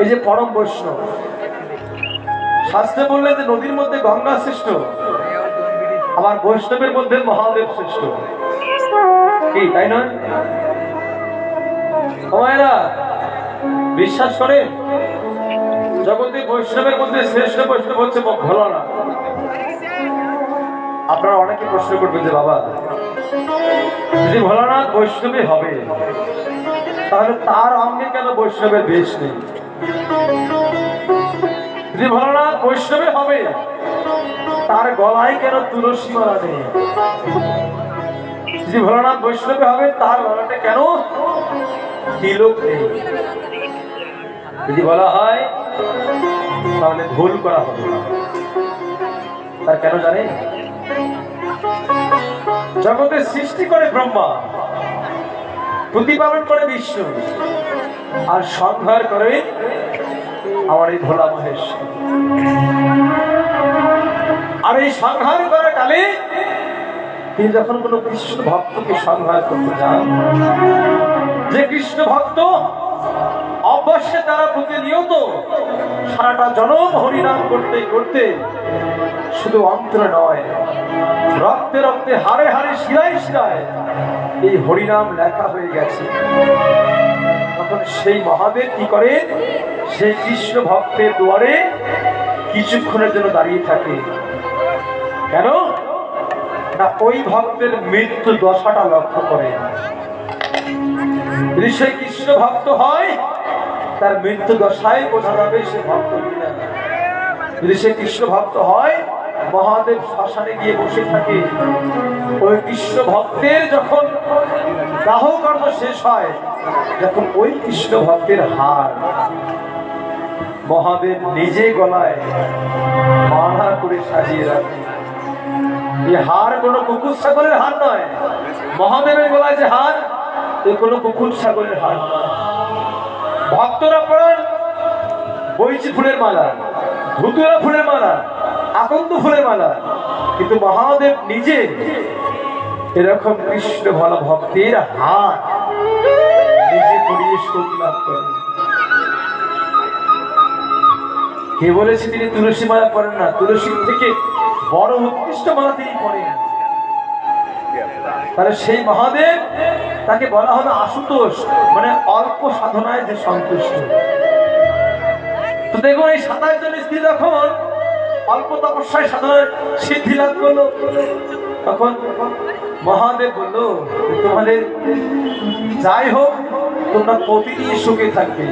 এই যে পরম বৈষ্ণব, শাস্ত্রে বললেন যে নদীর মধ্যে গঙ্গা শ্রেষ্ঠ, আবার বৈষ্ণবের মধ্যে মহাদেব শ্রেষ্ঠ। কি তাই নয়? ওরা বিশ্বাস করে জগতে বৈষ্ণবের মধ্যে শ্রেষ্ঠ বৈষ্ণব হচ্ছে ভোলানাথ। আপনারা অনেকে প্রশ্ন করবেন যে বাবা, যদি ভোলানাথ বৈষ্ণবী হবে তাহলে তার অঙ্গে কেন বৈষ্ণবের বেশ নেই? যদি ভোলানাথ বৈষ্ণবী হবে তার গলায় কেন তুলসী মালা নেই? যদি ভোলানাথ বৈষ্ণবী হবে তার গলাতে কেন তিলক নেই? যদি বলা হয় তাহলে ভুল করা হবে। তার কেন জানেন? জগতে সৃষ্টি করে ব্রহ্মা, প্রতিপালন করে বিষ্ণু, আর সংহার করে আমার এই ভোলা মহেশ। আর এই সংহার করা কালে তিনি যখন কোন কৃষ্ণ ভক্তকে সংহার করতে যান, যে কৃষ্ণ ভক্ত অভ্যাসে দ্বারা প্রতিনিয়ত সারাটা জনম হরিনাম করতে করতে শুধু অন্তরে নয়, রক্তে রক্তে হাড়ে হাড়ে শিরায় শিরায় এই হরিনাম লেখা হয়ে গেছে, তখন সেই মহাদেব কি করে? সেই কৃষ্ণ ভক্তের দুয়ারে কিছুক্ষণের জন্য দাঁড়িয়ে থাকে। কেন না? ওই ভক্তের মৃত্যু দশাটা লক্ষ্য করে। যদি সে কৃষ্ণ ভক্ত হয় তার মৃত্যু দশায় বোঝা যাবে সে ভক্ত কিনা। যদি সে কৃষ্ণ ভক্ত হয়, মহাদেব শ্মশানে গিয়ে বসে থাকে, ওই কৃষ্ণ ভক্তের যখন দাহ কর্ম শেষ হয়, যখন ওই কৃষ্ণ ভক্তের হার মহাদেব নিজে গলায় মালা করে সাজিয়ে রাখে। এই হার কোনো কুকুর ছাগলের হার নয়। মহাদেবের গলায় যে হার, এই কোনো কুকুর ছাগলের হার নয়। ভক্তরা পড়ান বৈচি ফুলের মালা, ধুতুরা ফুলের মালা, আকন্দ ফুলের মালা, কিন্তু মহাদেব নিজে এরকম কৃষ্ণ ভালো ভক্তের হার নিজে পরিয়ে সুখ লাভ করেন। কে বলেছে তিনি তুলসী মালা পড়েন না? তুলসীর থেকে বড় উৎকৃষ্ট মালা তিনি পড়েন। তাহলে সেই মহাদেব, তাকে বলা হলো আশুতোষ, মানে অল্প সাধনায় যে সন্তুষ্ট। তো দেখুন, এই 27 জন স্ত্রী যখন অল্প তপস্যায় সাধনার সিদ্ধি লাভ করলো, তখন মহাদেব বলল, তোমাদের যাই হোক তোমরা প্রতিদিন সুখে থাকবে,